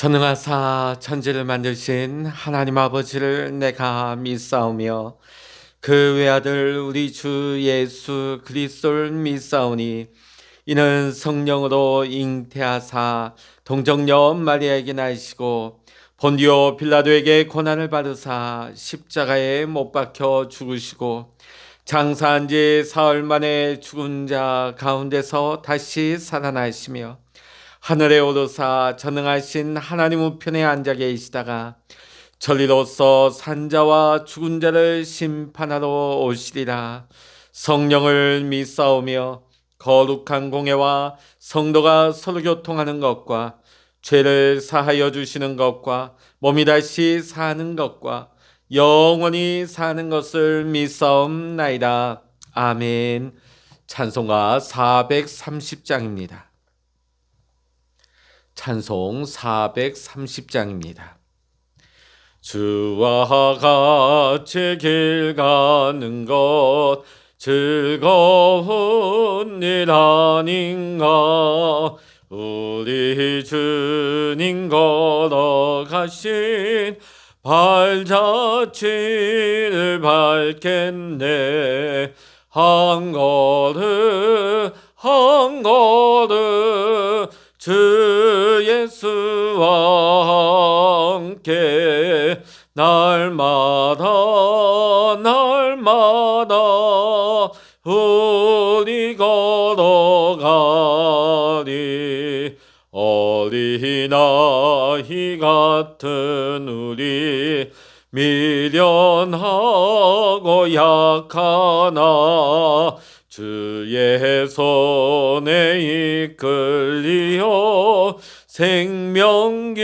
전능하사 천지를 만드신 하나님 아버지를 내가 믿사오며 그 외아들 우리 주 예수 그리스도를 믿사오니 이는 성령으로 잉태하사 동정녀 마리아에게 나시고 본디오 빌라도에게 고난을 받으사 십자가에 못 박혀 죽으시고 장사한 지 사흘 만에 죽은 자 가운데서 다시 살아나시며 하늘에 오르사 전능하신 하나님 우편에 앉아 계시다가 전리로서 산자와 죽은 자를 심판하러 오시리라. 성령을 믿사오며 거룩한 공예와 성도가 서로 교통하는 것과 죄를 사하여 주시는 것과 몸이 다시 사는 것과 영원히 사는 것을 믿사옵나이다. 아멘. 찬송가 430장입니다. 찬송 430장입니다. 주와 같이 길 가는 것 즐거운 일 아닌가. 우리 주님 걸어가신 발자취를 밟겠네. 한 걸음 한 걸음 주 예수와 함께 날마다 우리 걸어가리. 어린아이 같은 우리 미련하고 약하나 주의 손에 이끌리어 생명길로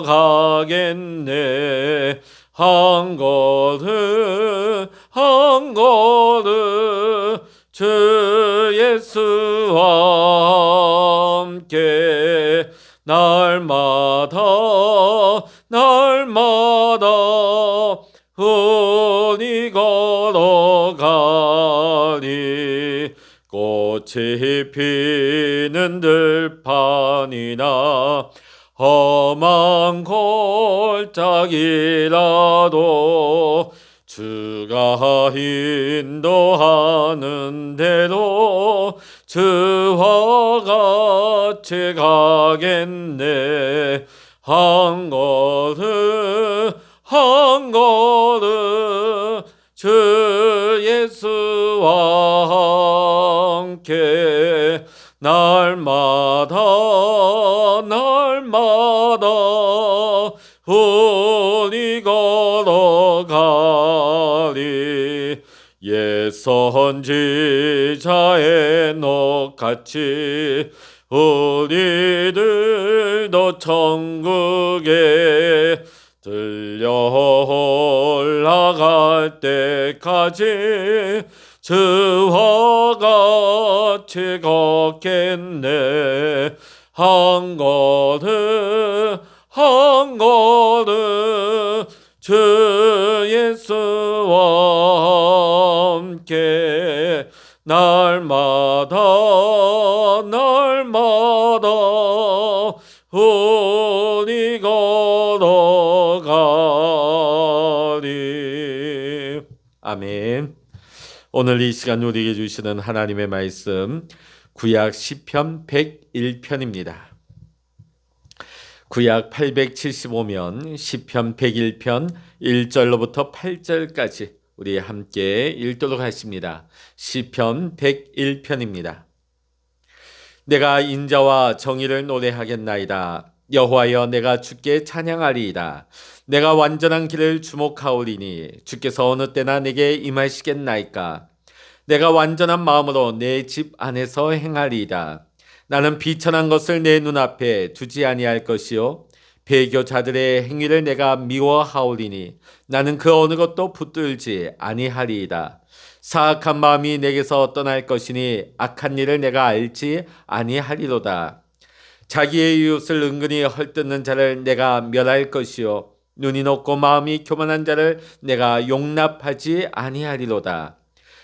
가겠네. 한 걸음 한 걸음 주 예수와 함께 날마다 우리 걸어가리. 꽃이 피는 들판이나 험한 골짜기라도 주가 인도하는 대로 주와 같이 가겠네. 한 걸음 한 걸음 주 예수와 함께 날마다 우리 걸어가리. 옛 선지자의 녹같이 우리들도 천국에 들려 올라갈 때까지 주와 같이 걷겠네. 한 걸음 한 걸음 주 예수와 함께 날마다 우리 걸어가리. 아멘. 오늘 이 시간 우리에게 주시는 하나님의 말씀 구약 시편 101편입니다. 구약 875면 시편 101편 1절로부터 8절까지 우리 함께 읽도록 하십니다. 시편 101편입니다. 내가 인자와 정의를 노래하겠나이다. 여호와여, 내가 주께 찬양하리이다. 내가 완전한 길을 주목하오리니 주께서 어느 때나 내게 임하시겠나이까. 내가 완전한 마음으로 내 집 안에서 행하리이다. 나는 비천한 것을 내 눈앞에 두지 아니할 것이요 배교자들의 행위를 내가 미워하오리니 나는 그 어느 것도 붙들지 아니하리이다. 사악한 마음이 내게서 떠날 것이니 악한 일을 내가 알지 아니하리로다. 자기의 이웃을 은근히 헐뜯는 자를 내가 멸할 것이요 눈이 높고 마음이 교만한 자를 내가 용납하지 아니하리로다.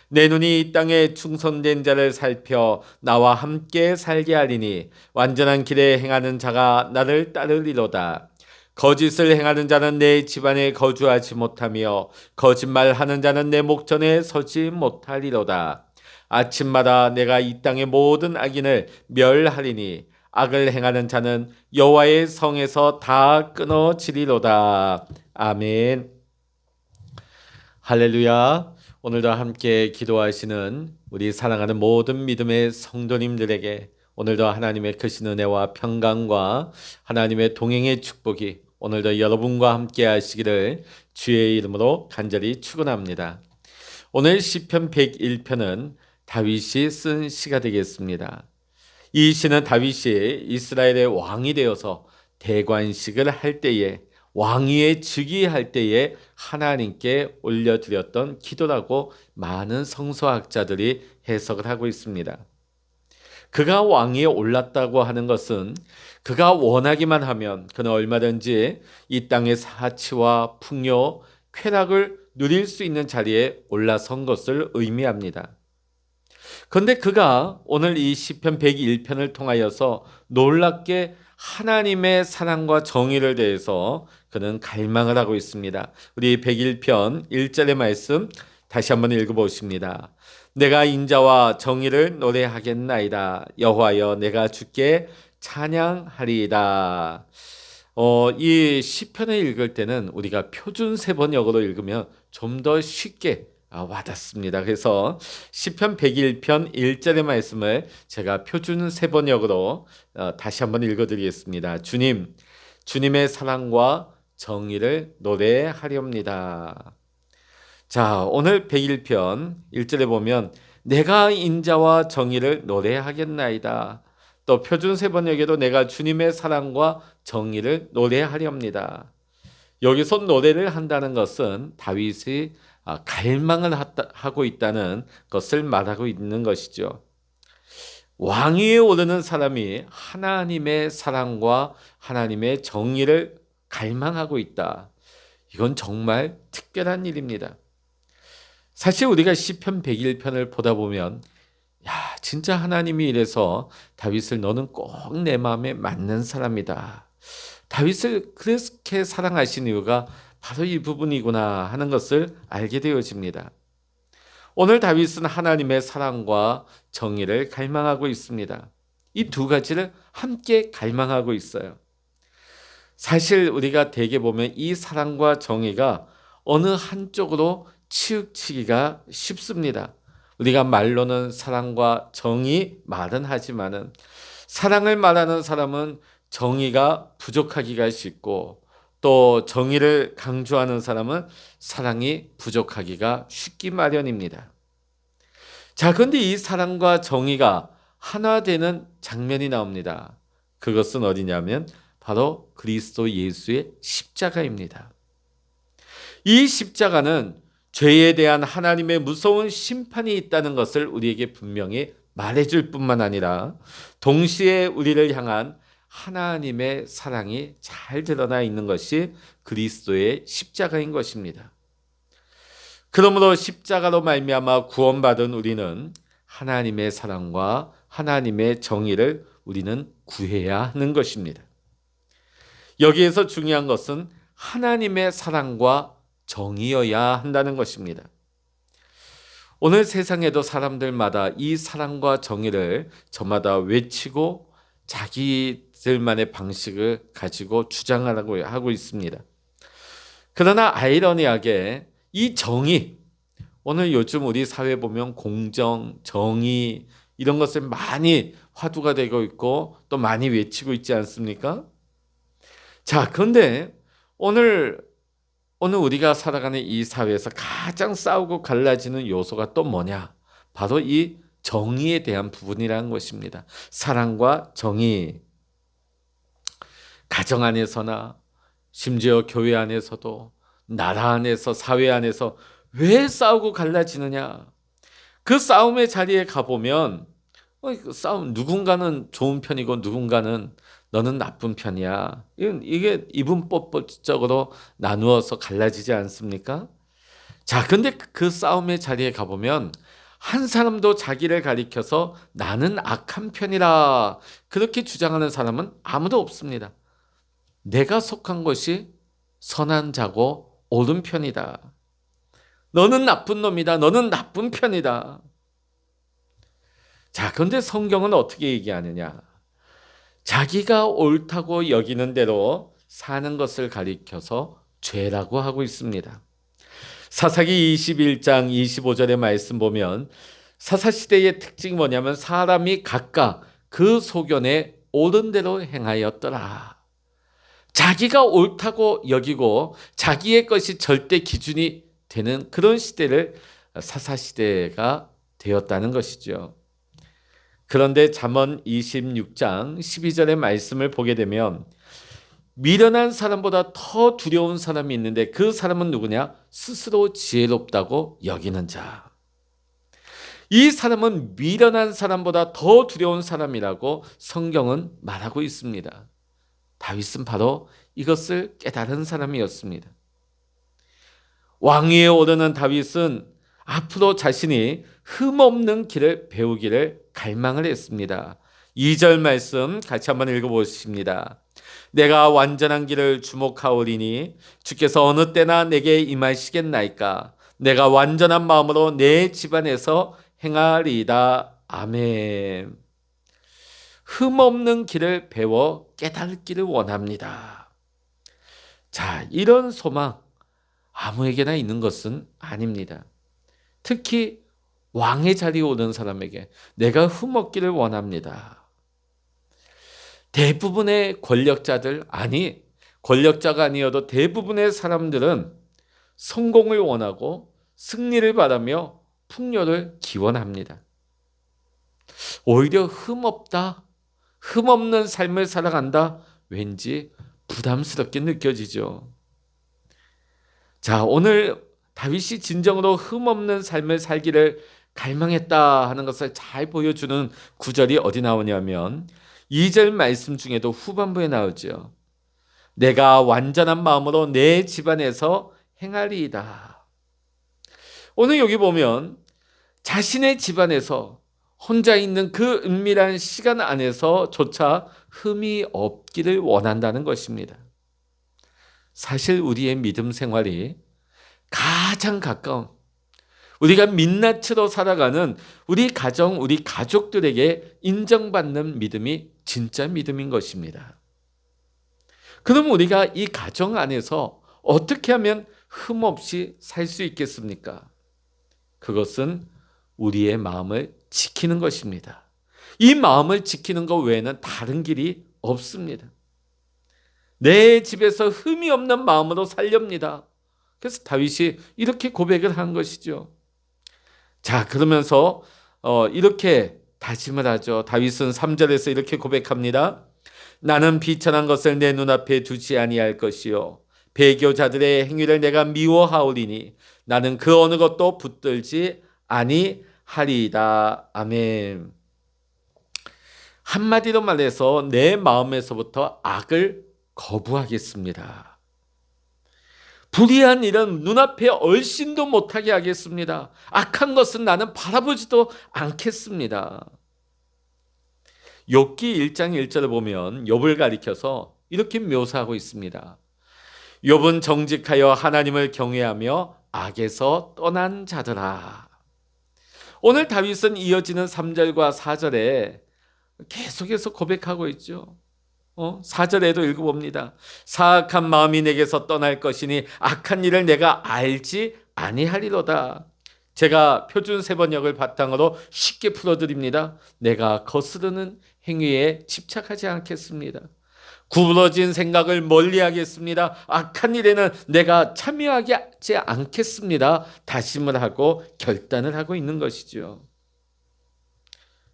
내 눈이 이 땅에 충성된 자를 살펴 나와 함께 살게 하리니 완전한 길에 행하는 자가 나를 따르리로다. 거짓을 행하는 자는 내 집안에 거주하지 못하며 거짓말하는 자는 내 목전에 서지 못하리로다. 아침마다 내가 이 땅의 모든 악인을 멸하리니 악을 행하는 자는 여호와의 성에서 다 끊어지리로다. 아멘. 할렐루야. 오늘도 함께 기도하시는 우리 사랑하는 모든 믿음의 성도님들에게 오늘도 하나님의 크신 은혜와 평강과 하나님의 동행의 축복이 오늘도 여러분과 함께 하시기를 주의 이름으로 간절히 축원합니다. 오늘 시편 101편은 다윗이 쓴 시가 되겠습니다. 이 시는 다윗이 이스라엘의 왕이 되어서 대관식을 할 때에 왕위에 즉위할 때에 하나님께 올려드렸던 기도라고 많은 성서학자들이 해석을 하고 있습니다. 그가 왕위에 올랐다고 하는 것은 그가 원하기만 하면 그는 얼마든지 이 땅의 사치와 풍요, 쾌락을 누릴 수 있는 자리에 올라선 것을 의미합니다. 그런데 그가 오늘 이 시편 101편을 통하여서 놀랍게 하나님의 사랑과 정의를 대해서 그는 갈망을 하고 있습니다. 우리 101편 1절의 말씀 다시 한번 읽어보십니다. 내가 인자와 정의를 노래하겠나이다. 여호와여 내가 주께 찬양하리이다. 이 시편을 읽을 때는 우리가 표준 세번역으로 읽으면 좀 더 쉽게 와닿습니다. 그래서 시편 101편 1절의 말씀을 제가 표준 세번역으로 다시 한번 읽어드리겠습니다. 주님의 사랑과 정의를 노래하렵니다. 자, 오늘 101편 1절에 보면 내가 인자와 정의를 노래하겠나이다. 또 표준 세번역에도 내가 주님의 사랑과 정의를 노래하렵니다. 여기서 노래를 한다는 것은 다윗이 갈망을 하고 있다는 것을 말하고 있는 것이죠. 왕위에 오르는 사람이 하나님의 사랑과 하나님의 정의를 갈망하고 있다. 이건 정말 특별한 일입니다. 사실 우리가 시편 101편을 보다 보면 진짜 하나님이 이래서 다윗을 너는 꼭 내 마음에 맞는 사람이다. 다윗을 그렇게 사랑하신 이유가 바로 이 부분이구나 하는 것을 알게 되어집니다. 오늘 다윗은 하나님의 사랑과 정의를 갈망하고 있습니다. 이 두 가지를 함께 갈망하고 있어요. 사실 우리가 대개 보면 이 사랑과 정의가 어느 한쪽으로 치우치기가 쉽습니다. 우리가 말로는 사랑과 정의 말은 하지만은 사랑을 말하는 사람은 정의가 부족하기가 쉽고 또 정의를 강조하는 사람은 사랑이 부족하기가 쉽기 마련입니다. 자, 그런데 이 사랑과 정의가 하나 되는 장면이 나옵니다. 그것은 어디냐면 바로 그리스도 예수의 십자가입니다. 이 십자가는 죄에 대한 하나님의 무서운 심판이 있다는 것을 우리에게 분명히 말해줄 뿐만 아니라 동시에 우리를 향한 하나님의 사랑이 잘 드러나 있는 것이 그리스도의 십자가인 것입니다. 그러므로 십자가로 말미암아 구원받은 우리는 하나님의 사랑과 하나님의 정의를 우리는 구해야 하는 것입니다. 여기에서 중요한 것은 하나님의 사랑과 정의여야 한다는 것입니다. 오늘 세상에도 사람들마다 이 사랑과 정의를 저마다 외치고 자기들만의 방식을 가지고 주장하라고 하고 있습니다. 그러나 아이러니하게 이 정의, 오늘 요즘 우리 사회 보면 공정, 정의 이런 것을 많이 화두가 되고 있고 또 많이 외치고 있지 않습니까? 자, 그런데 오늘 우리가 살아가는 이 사회에서 가장 싸우고 갈라지는 요소가 또 뭐냐? 바로 이 정의에 대한 부분이라는 것입니다. 사랑과 정의. 가정 안에서나 심지어 교회 안에서도 나라 안에서 사회 안에서 왜 싸우고 갈라지느냐? 그 싸움의 자리에 가보면 그 싸움 누군가는 좋은 편이고 누군가는 너는 나쁜 편이야. 이게 이분법적으로 나누어서 갈라지지 않습니까? 자, 근데 그 싸움의 자리에 가보면 한 사람도 자기를 가리켜서 나는 악한 편이라 그렇게 주장하는 사람은 아무도 없습니다. 내가 속한 것이 선한 자고 옳은 편이다. 너는 나쁜 놈이다. 너는 나쁜 편이다. 자, 그런데 성경은 어떻게 얘기하느냐? 자기가 옳다고 여기는 대로 사는 것을 가리켜서 죄라고 하고 있습니다. 사사기 21장 25절의 말씀 보면 사사시대의 특징이 뭐냐면 사람이 각각 그 소견에 옳은 대로 행하였더라. 자기가 옳다고 여기고 자기의 것이 절대 기준이 되는 그런 시대를 사사시대가 되었다는 것이죠. 그런데 잠언 26장 12절의 말씀을 보게 되면 미련한 사람보다 더 두려운 사람이 있는데 그 사람은 누구냐? 스스로 지혜롭다고 여기는 자. 이 사람은 미련한 사람보다 더 두려운 사람이라고 성경은 말하고 있습니다. 다윗은 바로 이것을 깨달은 사람이었습니다. 왕위에 오르는 다윗은 앞으로 자신이 흠없는 길을 배우기를 갈망을 했습니다. 2절 말씀 같이 한번 읽어보십니다. 내가 완전한 길을 주목하오리니 주께서 어느 때나 내게 임하시겠나이까. 내가 완전한 마음으로 내 집안에서 행하리이다. 아멘. 흠없는 길을 배워 깨닫기를 원합니다. 자, 이런 소망 아무에게나 있는 것은 아닙니다. 특히 왕의 자리에 오른 사람에게 내가 흠없기를 원합니다. 대부분의 권력자들, 아니 권력자가 아니어도 대부분의 사람들은 성공을 원하고 승리를 바라며 풍요를 기원합니다. 오히려 흠없는 삶을 살아간다, 왠지 부담스럽게 느껴지죠. 자, 오늘 다윗이 진정으로 흠없는 삶을 살기를 갈망했다 하는 것을 잘 보여주는 구절이 어디 나오냐면 2절 말씀 중에도 후반부에 나오죠. 내가 완전한 마음으로 내 집안에서 행하리이다. 오늘 여기 보면 자신의 집안에서 혼자 있는 그 은밀한 시간 안에서조차 흠이 없기를 원한다는 것입니다. 사실 우리의 믿음 생활이 가장 가까운 우리가 민낯으로 살아가는 우리 가정, 우리 가족들에게 인정받는 믿음이 진짜 믿음인 것입니다. 그럼 우리가 이 가정 안에서 어떻게 하면 흠없이 살 수 있겠습니까? 그것은 우리의 마음을 지키는 것입니다. 이 마음을 지키는 것 외에는 다른 길이 없습니다. 내 집에서 흠이 없는 마음으로 살렵니다. 그래서 다윗이 이렇게 고백을 한 것이죠. 자, 그러면서 이렇게 다짐을 하죠. 다윗은 3절에서 이렇게 고백합니다. 나는 비천한 것을 내 눈앞에 두지 아니할 것이요 배교자들의 행위를 내가 미워하오리니 나는 그 어느 것도 붙들지 아니하리이다. 아멘. 한마디로 말해서 내 마음에서부터 악을 거부하겠습니다. 불의한 일은 눈앞에 얼씬도 못하게 하겠습니다. 악한 것은 나는 바라보지도 않겠습니다. 욥기 1장 1절을 보면 욥을 가리켜서 이렇게 묘사하고 있습니다. 욥은 정직하여 하나님을 경외하며 악에서 떠난 자더라. 오늘 다윗은 이어지는 3절과 4절에 계속해서 고백하고 있죠. 4절에도 읽어봅니다. 사악한 마음이 내게서 떠날 것이니 악한 일을 내가 알지 아니하리로다. 제가 표준 세번역을 바탕으로 쉽게 풀어드립니다. 내가 거스르는 행위에 집착하지 않겠습니다. 구부러진 생각을 멀리하겠습니다. 악한 일에는 내가 참여하지 않겠습니다. 다짐을 하고 결단을 하고 있는 것이죠.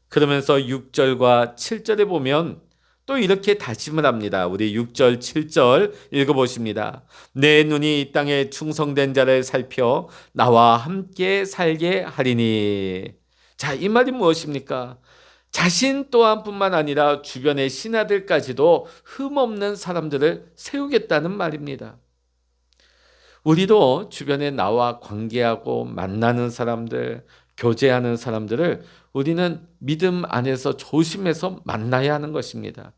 그러면서 6절과 7절에 보면 또 이렇게 다짐을 합니다. 우리 6절, 7절 읽어보십니다. 내 눈이 이 땅에 충성된 자를 살펴 나와 함께 살게 하리니. 자, 이 말이 무엇입니까? 자신 또한 뿐만 아니라 주변의 신하들까지도 흠없는 사람들을 세우겠다는 말입니다. 우리도 주변에 나와 관계하고 만나는 사람들, 교제하는 사람들을 우리는 믿음 안에서 조심해서 만나야 하는 것입니다.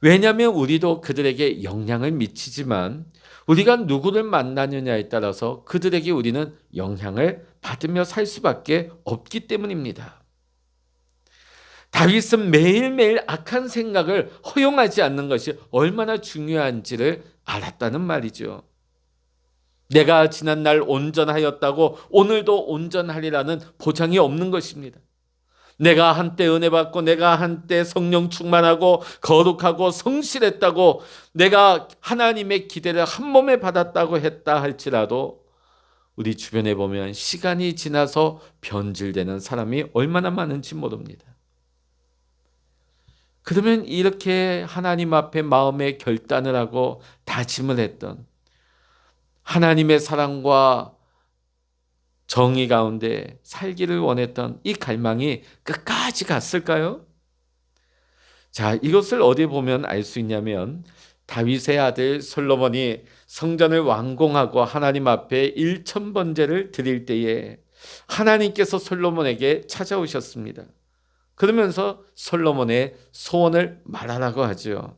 왜냐하면 우리도 그들에게 영향을 미치지만 우리가 누구를 만나느냐에 따라서 그들에게 우리는 영향을 받으며 살 수밖에 없기 때문입니다. 다윗은 매일매일 악한 생각을 허용하지 않는 것이 얼마나 중요한지를 알았다는 말이죠. 내가 지난날 온전하였다고 오늘도 온전하리라는 보장이 없는 것입니다. 내가 한때 은혜 받고 내가 한때 성령 충만하고 거룩하고 성실했다고 내가 하나님의 기대를 한 몸에 받았다고 했다 할지라도 우리 주변에 보면 시간이 지나서 변질되는 사람이 얼마나 많은지 모릅니다. 그러면 이렇게 하나님 앞에 마음의 결단을 하고 다짐을 했던 하나님의 사랑과 정의 가운데 살기를 원했던 이 갈망이 끝까지 갔을까요? 자, 이것을 어디 보면 알 수 있냐면 다윗의 아들 솔로몬이 성전을 완공하고 하나님 앞에 1,000번제를 드릴 때에 하나님께서 솔로몬에게 찾아오셨습니다. 그러면서 솔로몬의 소원을 말하라고 하죠.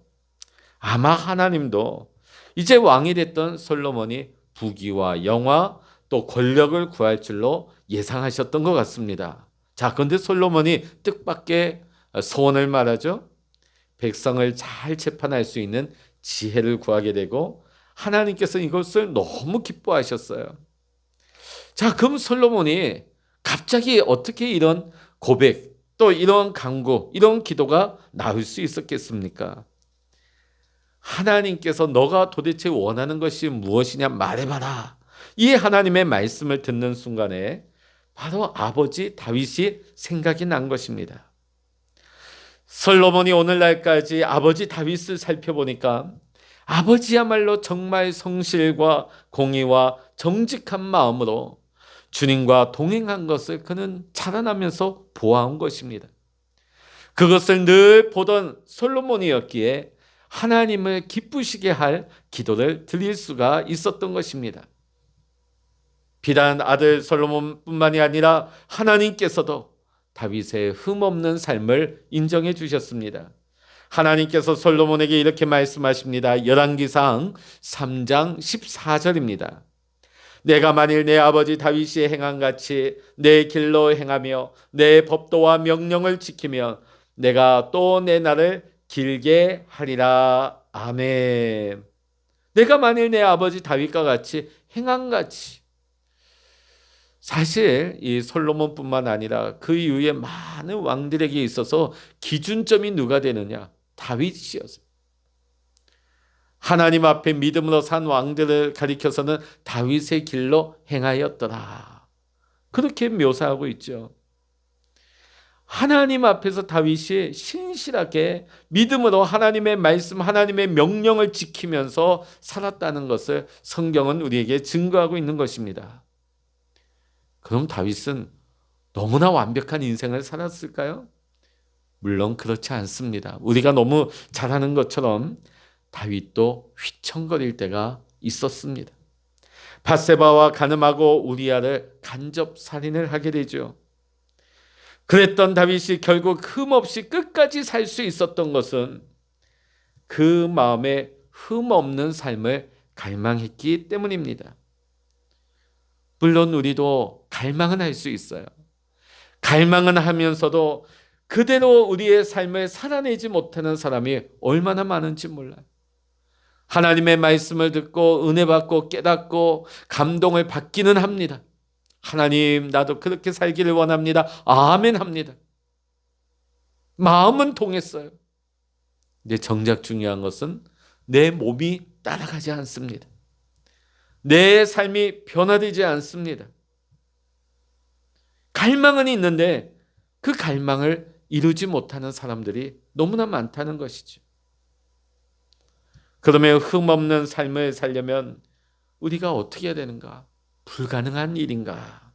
아마 하나님도 이제 왕이 됐던 솔로몬이 부귀와 영화 또 권력을 구할 줄로 예상하셨던 것 같습니다. 자, 그런데 솔로몬이 뜻밖의 소원을 말하죠. 백성을 잘 재판할 수 있는 지혜를 구하게 되고 하나님께서 이것을 너무 기뻐하셨어요. 자, 그럼 솔로몬이 갑자기 어떻게 이런 고백 또 이런 간구, 이런 기도가 나올 수 있었겠습니까? 하나님께서 너가 도대체 원하는 것이 무엇이냐 말해봐라. 이 하나님의 말씀을 듣는 순간에 바로 아버지 다윗이 생각이 난 것입니다. 솔로몬이 오늘날까지 아버지 다윗을 살펴보니까 아버지야말로 정말 성실과 공의와 정직한 마음으로 주님과 동행한 것을 그는 자라나면서 보아온 것입니다. 그것을 늘 보던 솔로몬이었기에 하나님을 기쁘시게 할 기도를 드릴 수가 있었던 것입니다. 비단 아들 솔로몬뿐만이 아니라 하나님께서도 다윗의 흠없는 삶을 인정해 주셨습니다. 하나님께서 솔로몬에게 이렇게 말씀하십니다. 열왕기상 3장 14절입니다. 내가 만일 내 아버지 다윗이 행한 같이 내 길로 행하며 내 법도와 명령을 지키며 내가 또 내 날을 길게 하리라. 아멘. 내가 만일 내 아버지 다윗과 같이 행한 같이. 사실 이 솔로몬뿐만 아니라 그 이후에 많은 왕들에게 있어서 기준점이 누가 되느냐? 다윗이었어요. 하나님 앞에 믿음으로 산 왕들을 가리켜서는 다윗의 길로 행하였더라. 그렇게 묘사하고 있죠. 하나님 앞에서 다윗이 신실하게 믿음으로 하나님의 말씀, 하나님의 명령을 지키면서 살았다는 것을 성경은 우리에게 증거하고 있는 것입니다. 그럼 다윗은 너무나 완벽한 인생을 살았을까요? 물론 그렇지 않습니다. 우리가 너무 잘하는 것처럼 다윗도 휘청거릴 때가 있었습니다. 밧세바와 간음하고 우리아를 간접 살인을 하게 되죠. 그랬던 다윗이 결국 흠없이 끝까지 살 수 있었던 것은 그 마음에 흠없는 삶을 갈망했기 때문입니다. 물론 우리도 갈망은 할 수 있어요. 갈망은 하면서도 그대로 우리의 삶을 살아내지 못하는 사람이 얼마나 많은지 몰라요. 하나님의 말씀을 듣고 은혜 받고 깨닫고 감동을 받기는 합니다. 하나님, 나도 그렇게 살기를 원합니다. 아멘 합니다. 마음은 통했어요. 근데 정작 중요한 것은 내 몸이 따라가지 않습니다. 내 삶이 변화되지 않습니다. 갈망은 있는데 그 갈망을 이루지 못하는 사람들이 너무나 많다는 것이죠. 그러면 흠없는 삶을 살려면 우리가 어떻게 해야 되는가? 불가능한 일인가?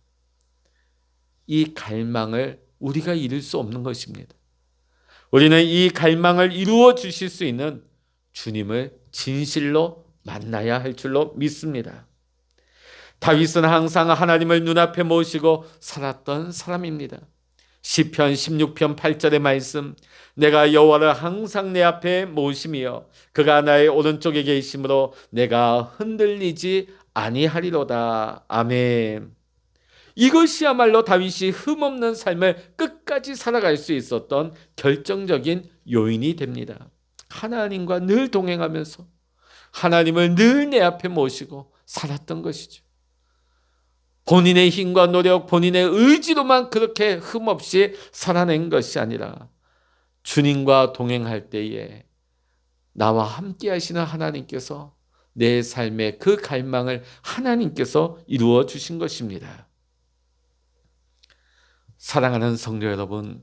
이 갈망을 우리가 이룰 수 없는 것입니다. 우리는 이 갈망을 이루어 주실 수 있는 주님을 진실로 만나야 할 줄로 믿습니다. 다윗은 항상 하나님을 눈앞에 모시고 살았던 사람입니다. 시편 16편 8절의 말씀, 내가 여호와를 항상 내 앞에 모시며 그가 나의 오른쪽에 계심으로 내가 흔들리지 아니하리로다. 아멘. 이것이야말로 다윗이 흠없는 삶을 끝까지 살아갈 수 있었던 결정적인 요인이 됩니다. 하나님과 늘 동행하면서 하나님을 늘 내 앞에 모시고 살았던 것이죠. 본인의 힘과 노력, 본인의 의지로만 그렇게 흠없이 살아낸 것이 아니라 주님과 동행할 때에 나와 함께 하시는 하나님께서 내 삶의 그 갈망을 하나님께서 이루어 주신 것입니다. 사랑하는 성도 여러분,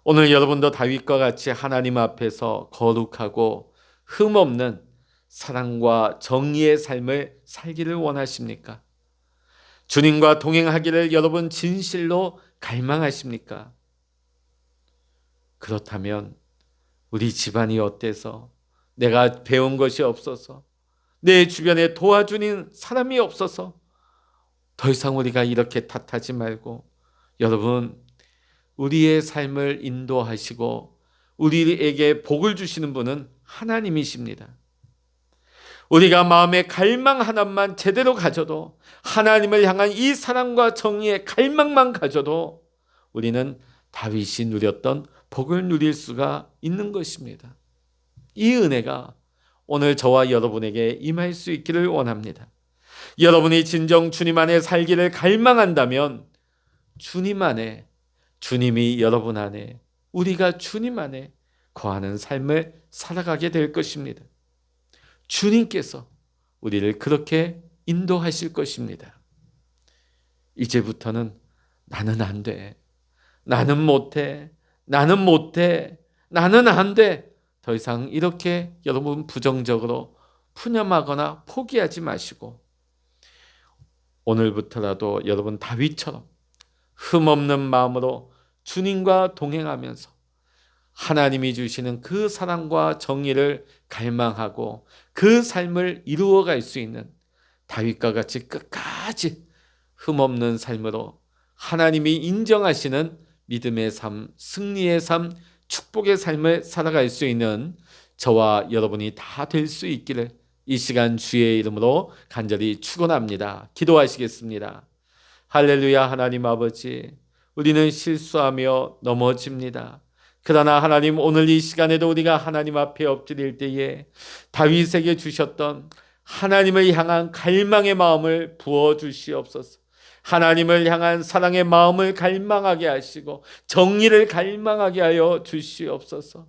오늘 여러분도 다윗과 같이 하나님 앞에서 거룩하고 흠없는 사랑과 정의의 삶을 살기를 원하십니까? 주님과 동행하기를 여러분 진실로 갈망하십니까? 그렇다면 우리 집안이 어때서, 내가 배운 것이 없어서, 내 주변에 도와주는 사람이 없어서 더 이상 우리가 이렇게 탓하지 말고, 여러분, 우리의 삶을 인도하시고 우리에게 복을 주시는 분은 하나님이십니다. 우리가 마음의 갈망 하나만 제대로 가져도, 하나님을 향한 이 사랑과 정의의 갈망만 가져도 우리는 다윗이 누렸던 복을 누릴 수가 있는 것입니다. 이 은혜가 오늘 저와 여러분에게 임할 수 있기를 원합니다. 여러분이 진정 주님 안에 살기를 갈망한다면 주님 안에, 주님이 여러분 안에, 우리가 주님 안에 거하는 삶을 살아가게 될 것입니다. 주님께서 우리를 그렇게 인도하실 것입니다. 이제부터는 나는 안 돼, 나는 못해, 나는 못해, 나는 안 돼, 더 이상 이렇게 여러분 부정적으로 푸념하거나 포기하지 마시고, 오늘부터라도 여러분 다윗처럼 흠없는 마음으로 주님과 동행하면서 하나님이 주시는 그 사랑과 정의를 갈망하고 그 삶을 이루어갈 수 있는 다윗과 같이 끝까지 흠없는 삶으로 하나님이 인정하시는 믿음의 삶, 승리의 삶, 축복의 삶을 살아갈 수 있는 저와 여러분이 다 될 수 있기를 이 시간 주의 이름으로 간절히 축원합니다. 기도하시겠습니다. 할렐루야. 하나님 아버지, 우리는 실수하며 넘어집니다. 그러나 하나님, 오늘 이 시간에도 우리가 하나님 앞에 엎드릴 때에 다윗에게 주셨던 하나님을 향한 갈망의 마음을 부어주시옵소서. 하나님을 향한 사랑의 마음을 갈망하게 하시고 정의를 갈망하게 하여 주시옵소서.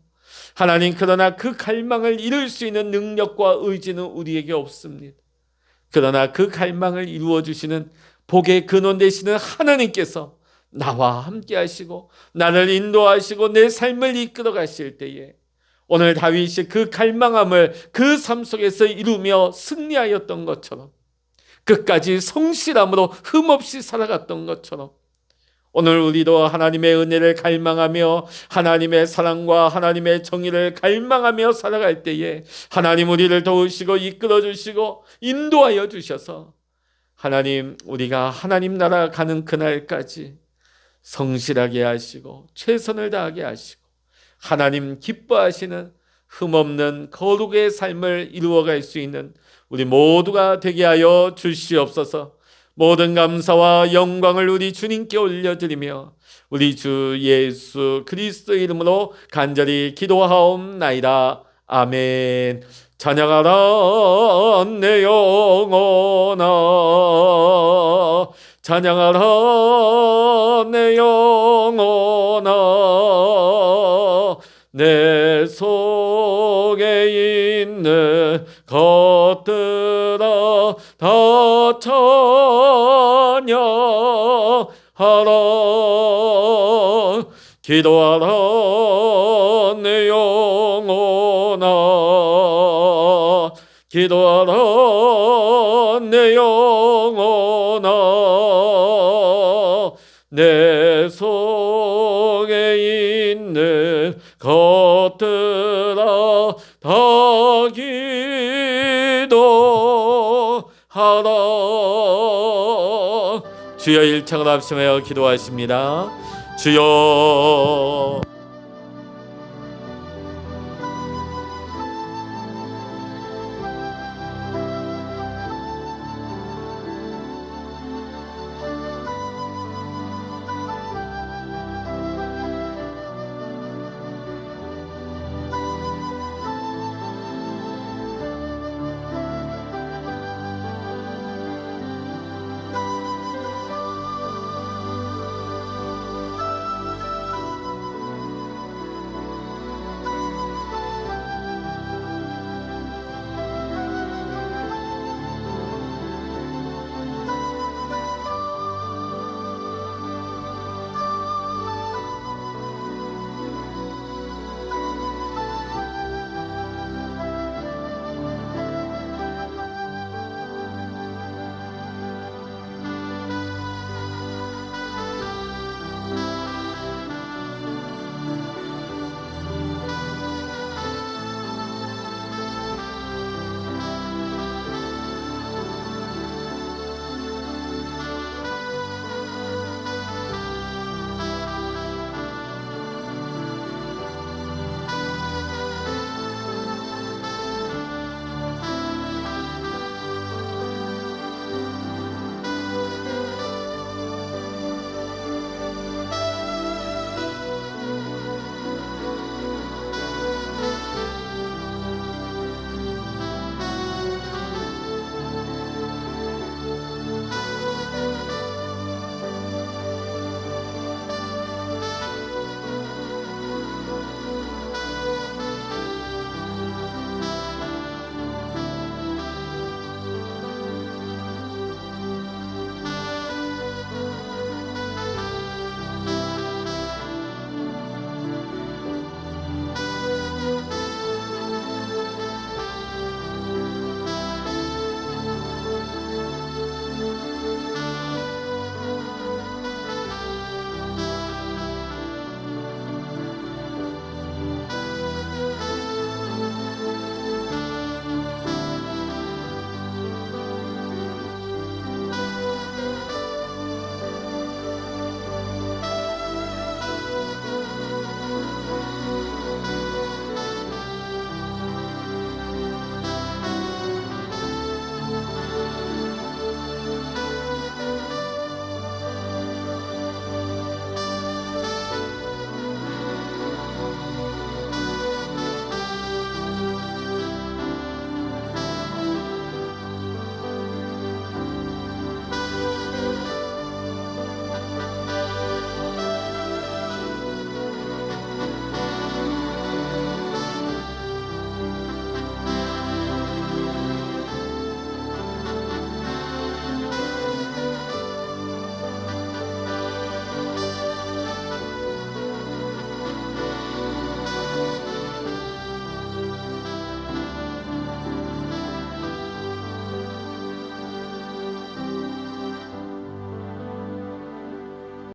하나님, 그러나 그 갈망을 이룰 수 있는 능력과 의지는 우리에게 없습니다. 그러나 그 갈망을 이루어 주시는 복의 근원 되시는 하나님께서 나와 함께 하시고 나를 인도하시고 내 삶을 이끌어 가실 때에 오늘 다윗이 그 갈망함을 그 삶 속에서 이루며 승리하였던 것처럼, 끝까지 성실함으로 흠없이 살아갔던 것처럼, 오늘 우리도 하나님의 은혜를 갈망하며 하나님의 사랑과 하나님의 정의를 갈망하며 살아갈 때에 하나님 우리를 도우시고 이끌어 주시고 인도하여 주셔서 하나님, 우리가 하나님 나라 가는 그날까지 성실하게 하시고 최선을 다하게 하시고 하나님 기뻐하시는 흠없는 거룩의 삶을 이루어갈 수 있는 우리 모두가 되게 하여 주시옵소서. 모든 감사와 영광을 우리 주님께 올려드리며 우리 주 예수 그리스도 이름으로 간절히 기도하옵나이다. 아멘. 찬양하라 내 영혼아, 찬양하라 내 영혼아, 내 속에 있는 것들아 다 찬양하라. 기도하라 내 영혼아, 기도하라 내 영혼아, 내 속에 있는 것들아 다 기도하라. 주여 일창으로 합심하여 기도하십니다. 주여